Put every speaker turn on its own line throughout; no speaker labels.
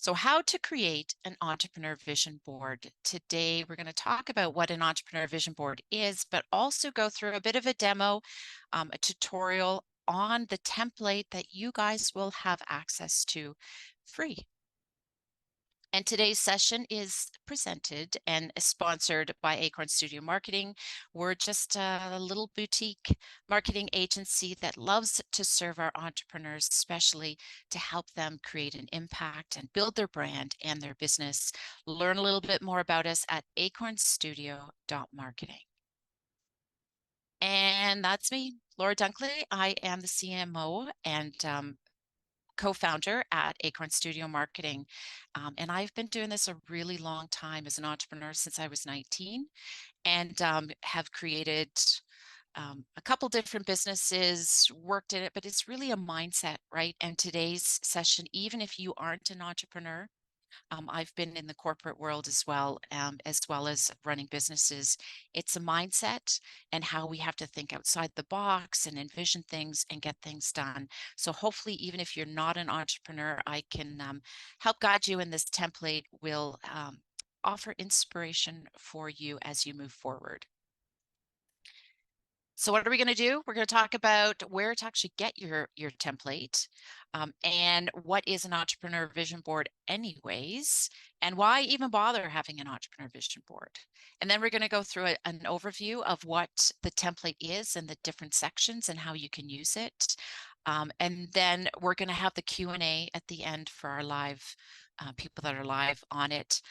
So how to create an entrepreneur vision board. Today, we're going to talk about what an entrepreneur vision board is, but also go through a bit of a demo, a tutorial on the template that you guys will have access to free. And today's session is presented and is sponsored by Acorn Studio Marketing. We're just a little boutique marketing agency that loves to serve our entrepreneurs, especially to help them create an impact and build their brand and their business. Learn a little bit more about us at acornstudio.marketing. And that's me, Laura Dunkley. I am the CMO and co-founder at Acorn Studio Marketing. And I've been doing this a really long time as an entrepreneur since I was 19 and have created a couple different businesses, worked in it, but it's really a mindset, right? And today's session, even if you aren't an entrepreneur, I've been in the corporate world as well as running businesses. It's a mindset and how we have to think outside the box and envision things and get things done. So hopefully, even if you're not an entrepreneur, I can help guide you, and this template will offer inspiration for you as you move forward. So what are we going to do? We're going to talk about where to actually get your template, and what is an entrepreneur vision board anyways, and why even bother having an entrepreneur vision board. And then we're going to go through an overview of what the template is and the different sections and how you can use it. And then we're going to have the Q&A at the end for our live people that are live on it.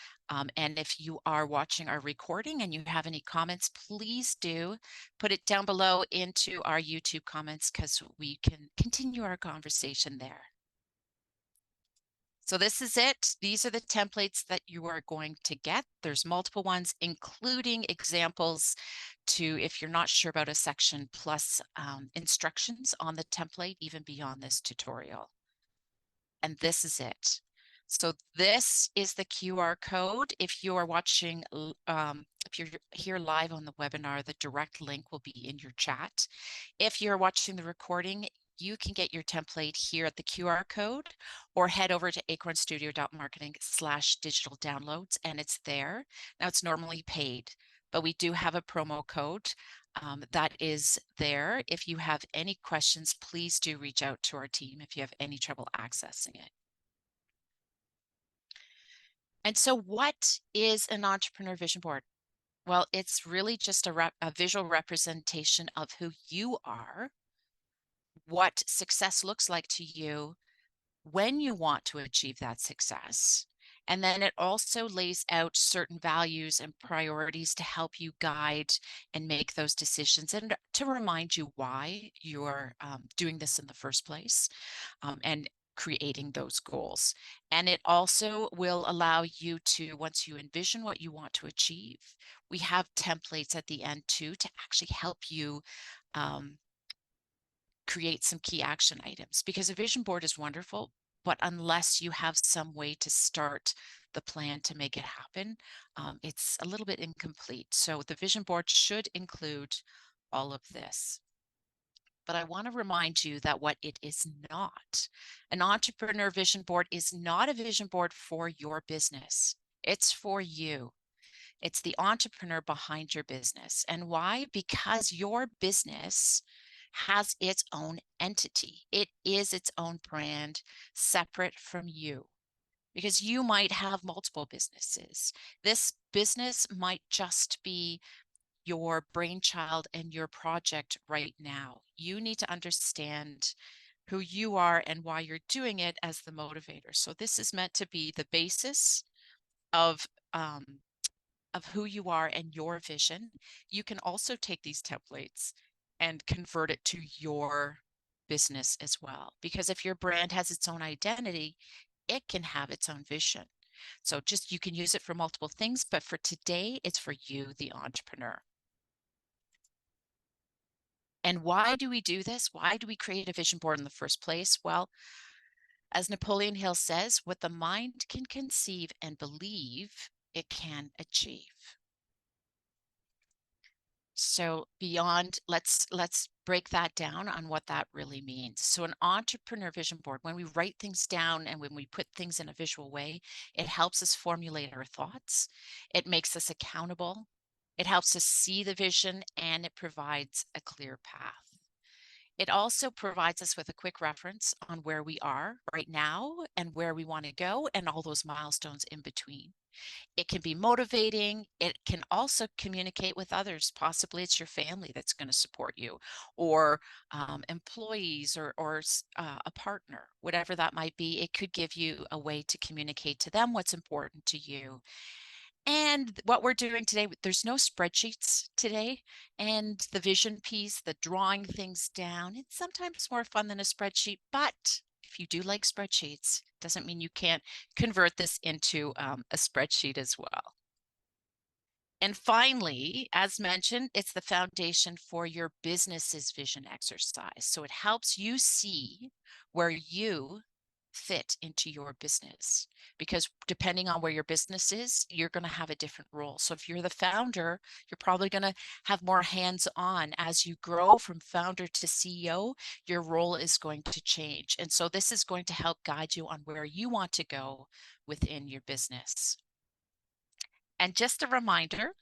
And if you are watching our recording and you have any comments, please do put it down below into our YouTube comments, because we can continue our conversation there. So this is it. These are the templates that you are going to get. There's multiple ones, including examples to, if you're not sure about a section, plus instructions on the template, even beyond this tutorial. And this is it. So this is the QR code. If you are watching, if you're here live on the webinar, the direct link will be in your chat. If you're watching the recording, you can get your template here at the QR code, or head over to acornstudio.marketing/digital downloads, and it's there. Now it's normally paid, but we do have a promo code that is there. If you have any questions, please do reach out to our team if you have any trouble accessing it. And so what is an entrepreneur vision board? Well, it's really just a visual representation of who you are, what success looks like to you, when you want to achieve that success. And then it also lays out certain values and priorities to help you guide and make those decisions, and to remind you why you're doing this in the first place, and creating those goals. And it also will allow you to, once you envision what you want to achieve, we have templates at the end too, to actually help you create some key action items. Because a vision board is wonderful, but unless you have some way to start the plan to make it happen, it's a little bit incomplete. So the vision board should include all of this. But I want to remind you that what it is not. An entrepreneur vision board is not a vision board for your business. It's for you. It's the entrepreneur behind your business. And why? Because your business has its own entity. It is its own brand, separate from you. Because you might have multiple businesses. This business might just be your brainchild and your project right now. You need to understand who you are and why you're doing it as the motivator. So this is meant to be the basis of who you are and your vision. You can also take these templates and convert it to your business as well. Because if your brand has its own identity, it can have its own vision. So just, you can use it for multiple things, but for today, it's for you, the entrepreneur. And why do we do this? Why do we create a vision board in the first place? Well, as Napoleon Hill says, what the mind can conceive and believe, it can achieve. So beyond, let's break that down on what that really means. So an entrepreneur vision board, when we write things down and when we put things in a visual way, it helps us formulate our thoughts. It makes us accountable. It helps us see the vision, and it provides a clear path. It also provides us with a quick reference on where we are right now and where we want to go and all those milestones in between. It can be motivating. It can also communicate with others. Possibly it's your family that's going to support you, or employees, or a partner, whatever that might be. It could give you a way to communicate to them what's important to you. And what we're doing today, there's no spreadsheets today. And the vision piece, the drawing things down, it's sometimes more fun than a spreadsheet. But if you do like spreadsheets, doesn't mean you can't convert this into a spreadsheet as well. And finally, as mentioned, it's the foundation for your business's vision exercise. So it helps you see where you fit into your business, because depending on where your business is, you're going to have a different role. So if you're the founder, you're probably going to have more hands-on. As you grow from founder to CEO, your role is going to change. And so this is going to help guide you on where you want to go within your business. And just a reminder,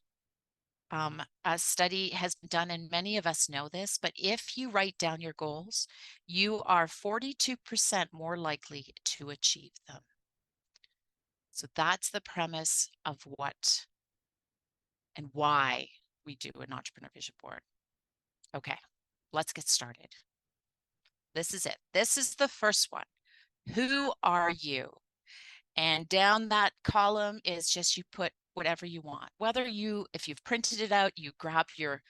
a study has been done, and many of us know this, but if you write down your goals, you are 42% more likely to achieve them. So that's the premise of what and why we do an entrepreneur vision board. Okay, let's get started. This is it. This is the first one. Who are you? And down that column is just, you put whatever you want. Whether if you've printed it out, you grab your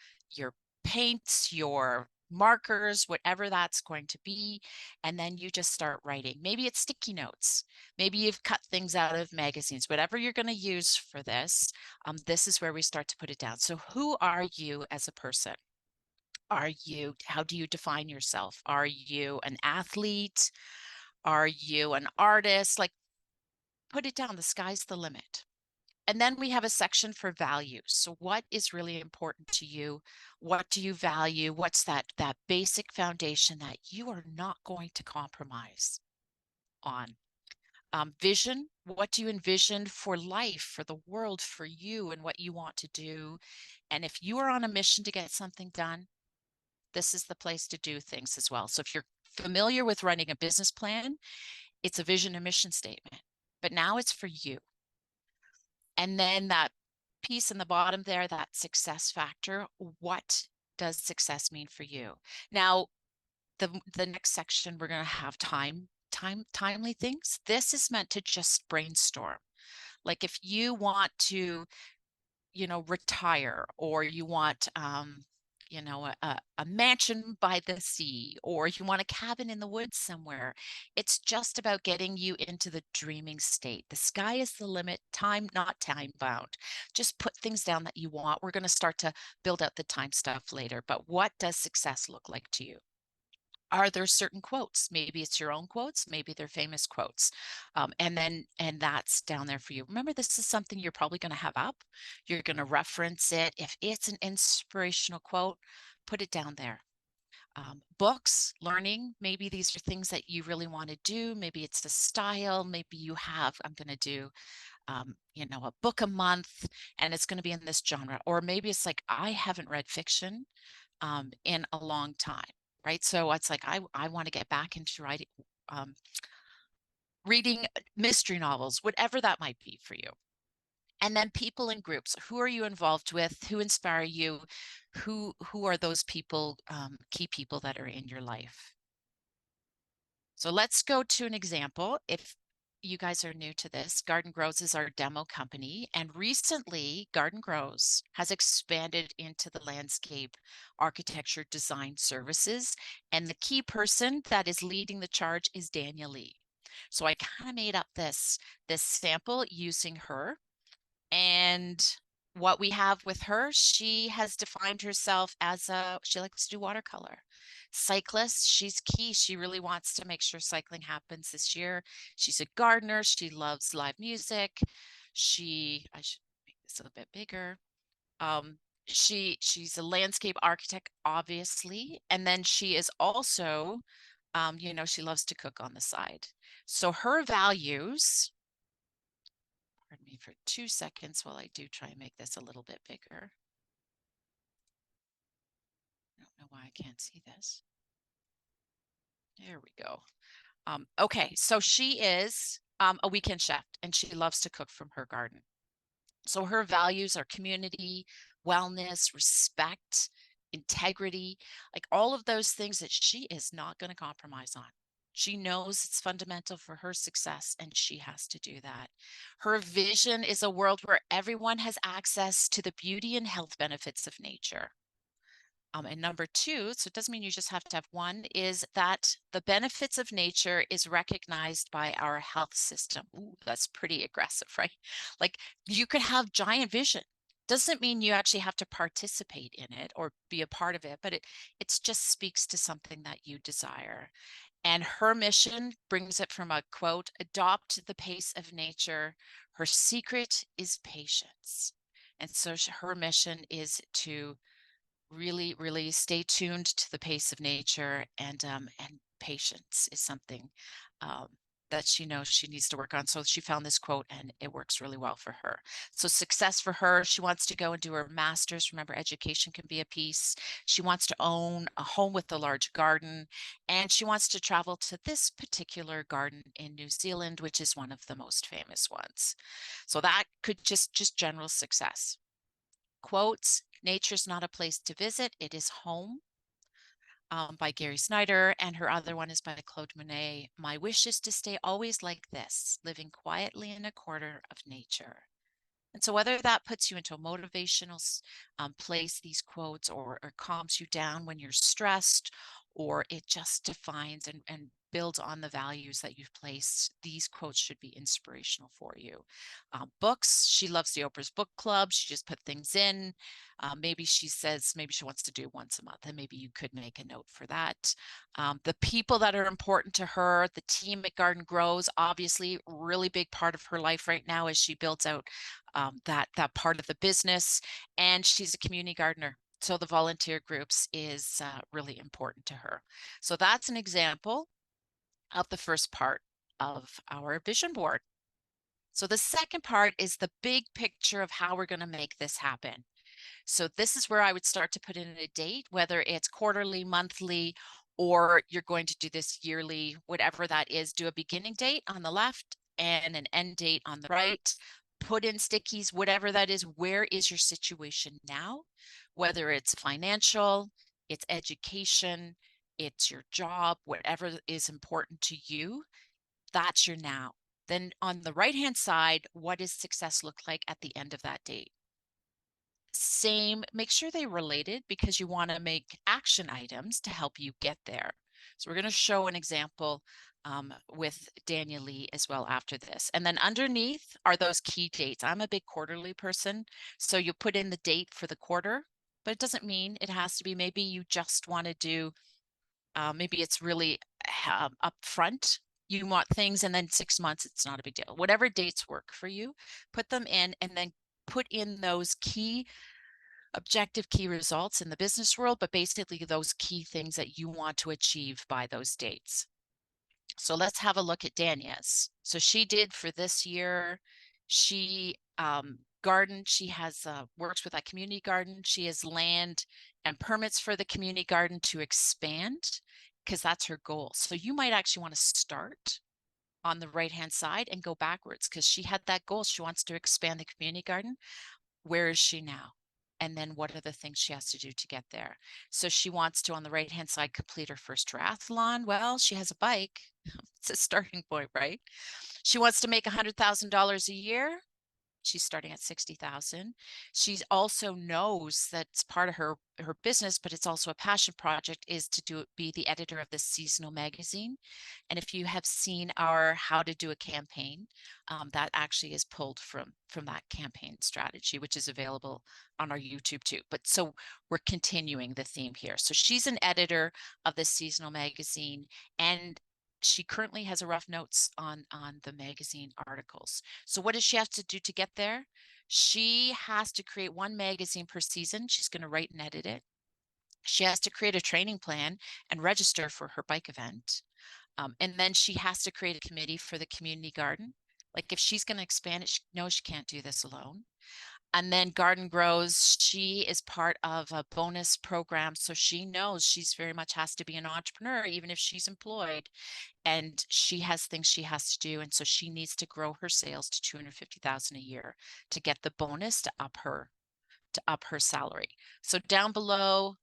paints, your markers, whatever that's going to be, and then you just start writing. Maybe it's sticky notes. Maybe you've cut things out of magazines. Whatever you're going to use for this, this is where we start to put it down. So who are you as a person? How do you define yourself? Are you an athlete? Are you an artist? Like, put it down. The sky's the limit. And then we have a section for values. So what is really important to you? What do you value? What's that basic foundation that you are not going to compromise on? Vision, what do you envision for life, for the world, for you, and what you want to do? And if you are on a mission to get something done, this is the place to do things as well. So if you're familiar with running a business plan, it's a vision and mission statement, but now it's for you. And then that piece in the bottom there, that success factor, what does success mean for you? Now, the next section, we're going to have timely things. This is meant to just brainstorm. Like if you want to, retire, or you want, a mansion by the sea, or you want a cabin in the woods somewhere. It's just about getting you into the dreaming state. The sky is the limit, not time bound. Just put things down that you want. We're going to start to build out the time stuff later, but what does success look like to you? Are there certain quotes? Maybe it's your own quotes, maybe they're famous quotes. And that's down there for you. Remember, this is something you're probably going to have up. You're going to reference it. If it's an inspirational quote, put it down there. Books, learning, maybe these are things that you really want to do. Maybe it's the style. Maybe you have, I'm going to do, a book a month, and it's going to be in this genre. Or maybe it's like, I haven't read fiction in a long time. Right. So it's like, I want to get back into writing, reading mystery novels, whatever that might be for you. And then people and groups. Who are you involved with? Who inspire you? Who are those people, key people that are in your life? So let's go to an example. If you guys are new to this, Garden Grows is our demo company. And recently, Garden Grows has expanded into the landscape architecture design services. And the key person that is leading the charge is Daniel Lee. So I kind of made up this sample using her. And what we have with her, she has defined herself as she likes to do watercolor. Cyclist, she's key. She really wants to make sure cycling happens this year. She's a gardener. She loves live music. I should make this a little bit bigger. She's a landscape architect, obviously, and then she is also, she loves to cook on the side. So her values, pardon me for 2 seconds while I do try and make this a little bit bigger. I don't know why I can't see this. There we go. Okay, so she is a weekend chef and she loves to cook from her garden. So her values are community, wellness, respect, integrity, like all of those things that she is not going to compromise on. She knows it's fundamental for her success and she has to do that. Her vision is a world where everyone has access to the beauty and health benefits of nature. And number two, so it doesn't mean you just have to have one, is that the benefits of nature is recognized by our health system. Ooh, that's pretty aggressive, right? Like you could have giant vision. Doesn't mean you actually have to participate in it or be a part of it, but it just speaks to something that you desire. And her mission brings it from a quote, adopt the pace of nature. Her secret is patience. And so her mission is to really, really stay tuned to the pace of nature, and patience is something um, that she knows she needs to work on. So she found this quote and it works really well for her. So success for her, she wants to go and do her master's. Remember, education can be a piece. She wants to own a home with a large garden, and she wants to travel to this particular garden in New Zealand, which is one of the most famous ones. So that could just general success. Quotes, nature's not a place to visit, it is home, by Gary Snyder. And her other one is by Claude Monet. My wish is to stay always like this, living quietly in a quarter of nature. And so whether that puts you into a motivational place, these quotes, or calms you down when you're stressed, or it just defines and builds on the values that you've placed, these quotes should be inspirational for you. Books, she loves the Oprah's Book Club. She just put things in. Maybe she says, maybe she wants to do it once a month, and maybe you could make a note for that. The people that are important to her, the team at Garden Grows, obviously really big part of her life right now as she builds out that part of the business. And she's a community gardener. So the volunteer groups is really important to her. So that's an example of the first part of our vision board. So the second part is the big picture of how we're going to make this happen. So this is where I would start to put in a date, whether it's quarterly, monthly, or you're going to do this yearly, whatever that is. Do a beginning date on the left and an end date on the right. Put in stickies, whatever that is. Where is your situation now? Whether it's financial, it's education, it's your job, whatever is important to you, that's your now. Then on the right-hand side, what does success look like at the end of that date? Same, make sure they related because you want to make action items to help you get there. So we're going to show an example with Daniel Lee as well after this. And then underneath are those key dates. I'm a big quarterly person, so you put in the date for the quarter, but it doesn't mean it has to be. Maybe you just want to do, maybe it's really upfront. You want things, and then 6 months, it's not a big deal. Whatever dates work for you, put them in, and then put in those key objective key results in the business world, but basically those key things that you want to achieve by those dates. So let's have a look at Danya's. So she did for this year, she garden, she has works with that community garden. She has land and permits for the community garden to expand because that's her goal. So you might actually want to start on the right-hand side and go backwards because she had that goal. She wants to expand the community garden. Where is she now? And then what are the things she has to do to get there? So she wants to, on the right-hand side, complete her first triathlon. Well, she has a bike. It's a starting point, right? She wants to make $100,000 a year. She's starting at 60,000. She also knows that it's part of her business, but it's also a passion project, is to be the editor of this seasonal magazine. And if you have seen our How to Do a Campaign, that actually is pulled from that campaign strategy, which is available on our YouTube too. But so we're continuing the theme here. So she's an editor of this seasonal magazine, and she currently has a rough notes on the magazine articles. So what does she have to do to get there? She has to create one magazine per season. She's going to write and edit it. She has to create a training plan and register for her bike event. And then she has to create a committee for the community garden. Like if she's going to expand it, she knows she can't do this alone. And then Garden Grows, she is part of a bonus program. So she knows she's very much has to be an entrepreneur, even if she's employed. And she has things she has to do. And so she needs to grow her sales to 250,000 a year to get the bonus to up her salary. So down below,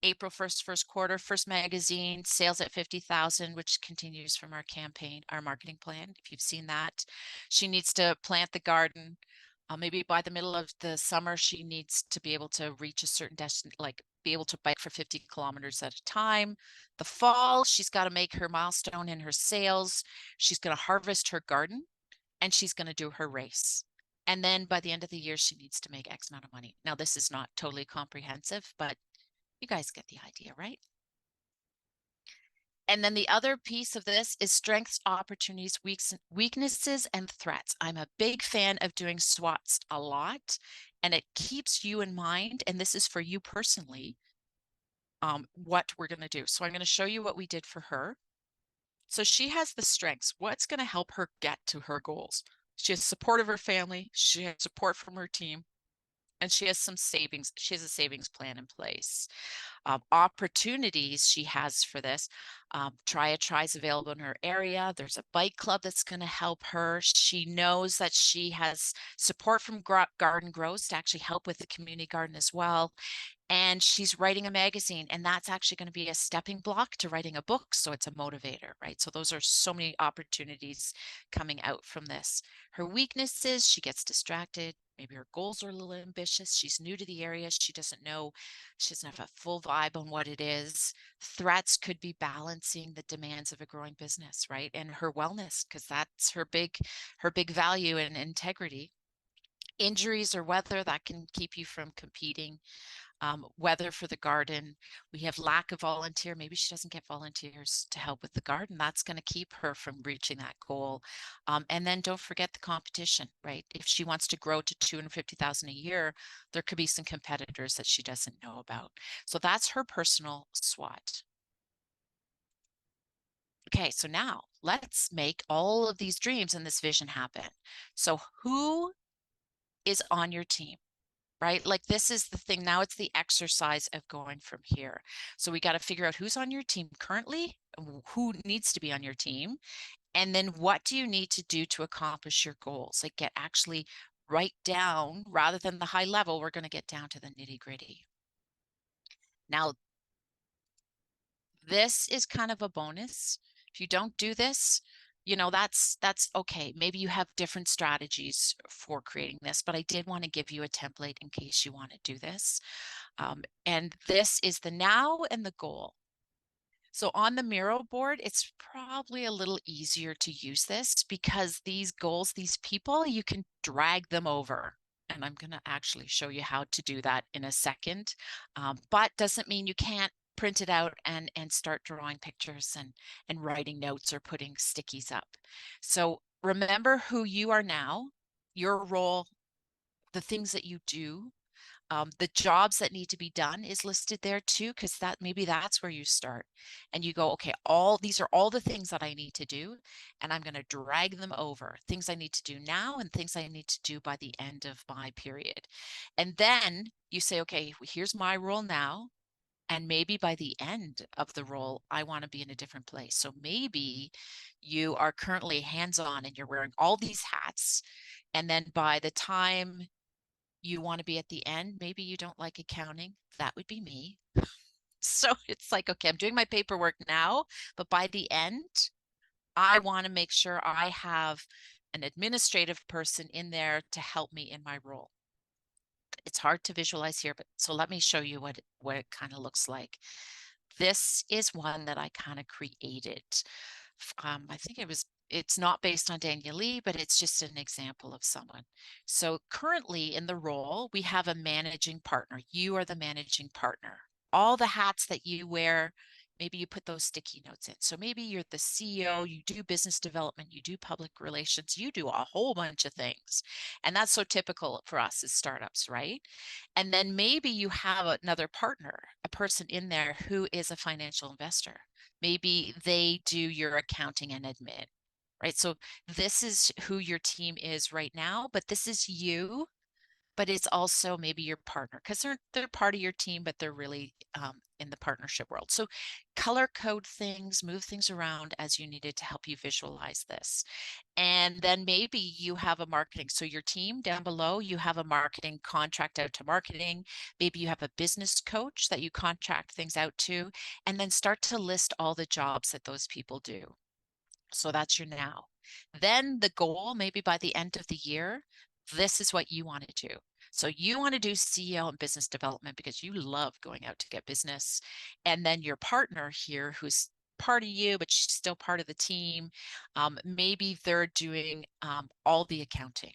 April 1st, first quarter, first magazine, sales at 50,000, which continues from our campaign, our marketing plan. If you've seen that, she needs to plant the garden. Maybe by the middle of the summer, she needs to be able to reach a certain destination, like be able to bike for 50 kilometers at a time. The fall, she's got to make her milestone in her sales. She's going to harvest her garden and she's going to do her race. And then by the end of the year, she needs to make X amount of money. Now, this is not totally comprehensive, but you guys get the idea, right? And then the other piece of this is strengths, opportunities, weaknesses, and threats. I'm a big fan of doing SWOTs a lot, and it keeps you in mind. And this is for you personally, what we're going to do. So I'm going to show you what we did for her. So she has the strengths. What's going to help her get to her goals? She has support of her family. She has support from her team. And she has some savings. She has a savings plan in place. Opportunities she has for this. Try a Try's available in her area. There's a bike club that's going to help her. She knows that she has support from Garden Grows to actually help with the community garden as well. And she's writing a magazine, and that's actually going to be a stepping block to writing a book. So it's a motivator, right? So those are so many opportunities coming out from this. Her weaknesses, she gets distracted. Maybe her goals are a little ambitious. She's new to the area. She doesn't know, she doesn't have a full vibe on what it is. Threats could be balancing the demands of a growing business, right? And her wellness, because that's her big value and integrity. Injuries or weather that can keep you from competing. Weather for the garden. We have lack of volunteer. Maybe she doesn't get volunteers to help with the garden. That's going to keep her from reaching that goal. And then don't forget the competition, right? If she wants to grow to 250,000 a year, there could be some competitors that she doesn't know about. So that's her personal SWOT. Okay, so now let's make all of these dreams and this vision happen. So who is on your team? Right? Like this is the thing. Now it's the exercise of going from here. So we got to figure out who's on your team currently, who needs to be on your team, and then what do you need to do to accomplish your goals? Like actually write down rather than the high level, we're going to get down to the nitty gritty. Now, this is kind of a bonus. If you don't do this, that's okay. Maybe you have different strategies for creating this, but I did want to give you a template in case you want to do this. And this is the now and the goal. So on the Miro board, it's probably a little easier to use this because these goals, these people, you can drag them over. And I'm going to actually show you how to do that in a second. But doesn't mean you can't print it out and start drawing pictures and writing notes or putting stickies up. So remember who you are now, your role, the things that you do. The jobs that need to be done is listed there too, because maybe that's where you start and you go, okay, these are all the things that I need to do, and I'm going to drag them over. Things I need to do now and things I need to do by the end of my period. And then you say, okay, here's my role now. And maybe by the end of the role, I want to be in a different place. So maybe you are currently hands-on and you're wearing all these hats. And then by the time you want to be at the end, maybe you don't like accounting. That would be me. So it's like, okay, I'm doing my paperwork now, but by the end, I want to make sure I have an administrative person in there to help me in my role. It's hard to visualize here, but so let me show you what it kind of looks like. This is one that I kind of created. I think it's not based on Daniel Lee, but it's just an example of someone. So currently in the role, we have a managing partner. You are the managing partner. All the hats that you wear, maybe you put those sticky notes in. So maybe you're the CEO, you do business development, you do public relations, you do a whole bunch of things. And that's so typical for us as startups, right? And then maybe you have another partner, a person in there who is a financial investor. Maybe they do your accounting and admin, right? So this is who your team is right now, but this is you, but it's also maybe your partner because they're part of your team, but they're really in the partnership world. So color code things, move things around as you needed to help you visualize this. And then maybe you have a marketing. So your team down below, you have a marketing contract out to marketing. Maybe you have a business coach that you contract things out to, and then start to list all the jobs that those people do. So that's your now. Then the goal, maybe by the end of the year, this is what you want to do. So you want to do CEO and business development because you love going out to get business. And then your partner here, who's part of you, but she's still part of the team, maybe they're doing all the accounting.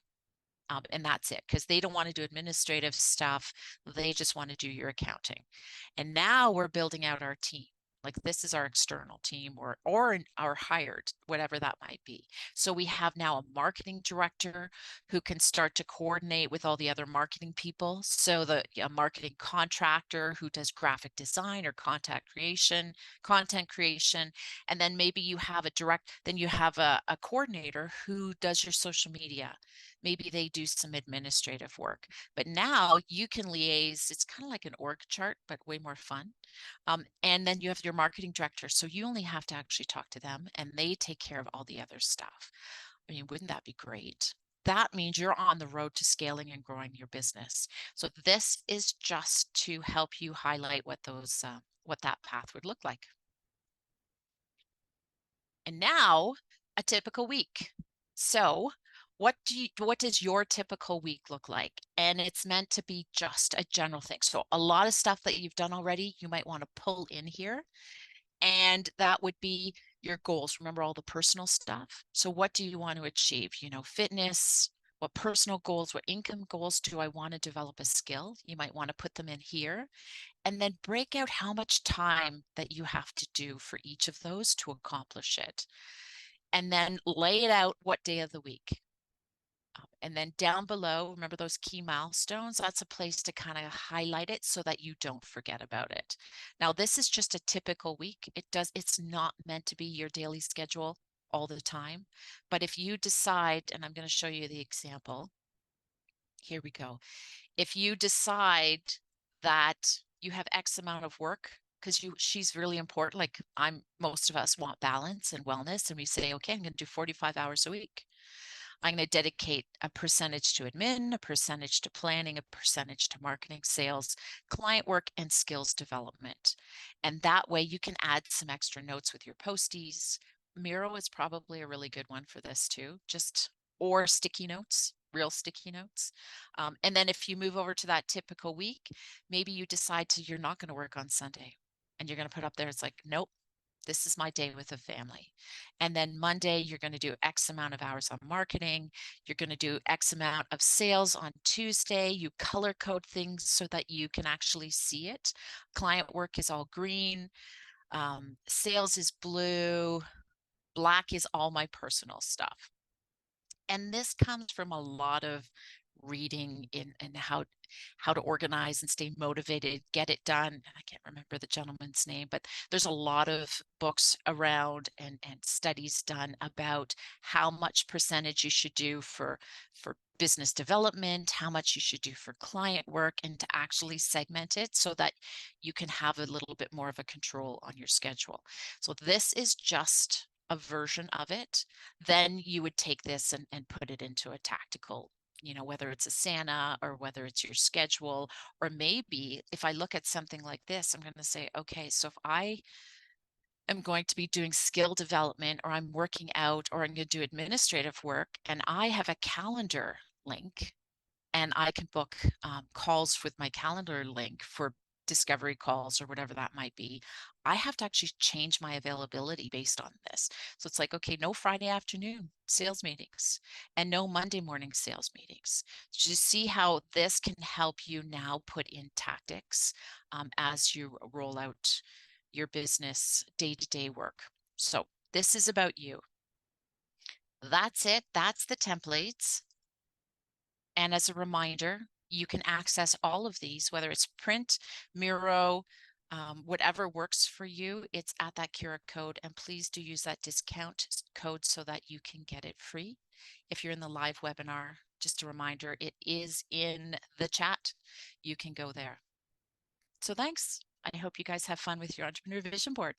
And that's it, because they don't want to do administrative stuff. They just want to do your accounting. And now we're building out our team. Like this is our external team or our hired, whatever that might be. So we have now a marketing director who can start to coordinate with all the other marketing people. So the marketing contractor who does graphic design or content creation, and then maybe you have then you have a coordinator who does your social media. Maybe they do some administrative work, but now you can liaise. It's kind of like an org chart, but way more fun. And then you have your marketing director. So you only have to actually talk to them and they take care of all the other stuff. I mean, wouldn't that be great? That means you're on the road to scaling and growing your business. So this is just to help you highlight what what that path would look like. And now a typical week. So what does your typical week look like? And it's meant to be just a general thing. So a lot of stuff that you've done already, you might want to pull in here. And that would be your goals. Remember all the personal stuff. So what do you want to achieve? Fitness, what personal goals, what income goals do I want to develop a skill? You might want to put them in here and then break out how much time that you have to do for each of those to accomplish it. And then lay it out what day of the week. And then down below, remember those key milestones? That's a place to kind of highlight it so that you don't forget about it. Now, this is just a typical week. It's not meant to be your daily schedule all the time. But if you decide, and I'm going to show you the example. Here we go. If you decide that you have X amount of work, because she's really important, like most of us want balance and wellness, and we say, okay, I'm going to do 45 hours a week. I'm going to dedicate a percentage to admin, a percentage to planning, a percentage to marketing, sales, client work, and skills development. And that way you can add some extra notes with your posties. Miro is probably a really good one for this too, or sticky notes, real sticky notes. And then if you move over to that typical week, maybe you decide you're not going to work on Sunday and you're going to put up there, it's like, nope, this is my day with the family. And then Monday, you're going to do X amount of hours on marketing. You're going to do X amount of sales on Tuesday. You color code things so that you can actually see it. Client work is all green. Sales is blue. Black is all my personal stuff. And this comes from a lot of reading in and how to organize and stay motivated, get it done. And I can't remember the gentleman's name, but there's a lot of books around and studies done about how much percentage you should do for business development, how much you should do for client work, and to actually segment it so that you can have a little bit more of a control on your schedule. So this is just a version of it. Then you would take this and put it into a tactical, whether it's Asana or whether it's your schedule, or maybe if I look at something like this, I'm going to say, okay, so if I am going to be doing skill development or I'm working out or I'm going to do administrative work and I have a calendar link and I can book calls with my calendar link for discovery calls or whatever that might be, I have to actually change my availability based on this. So it's like, okay, no Friday afternoon sales meetings and no Monday morning sales meetings. So you see how this can help you now put in tactics as you roll out your business day-to-day work. So this is about you. That's it. That's the templates. And as a reminder, you can access all of these, whether it's print, Miro, whatever works for you, it's at that QR code. And please do use that discount code so that you can get it free. If you're in the live webinar, just a reminder, it is in the chat. You can go there. So thanks. I hope you guys have fun with your Entrepreneur Vision Board.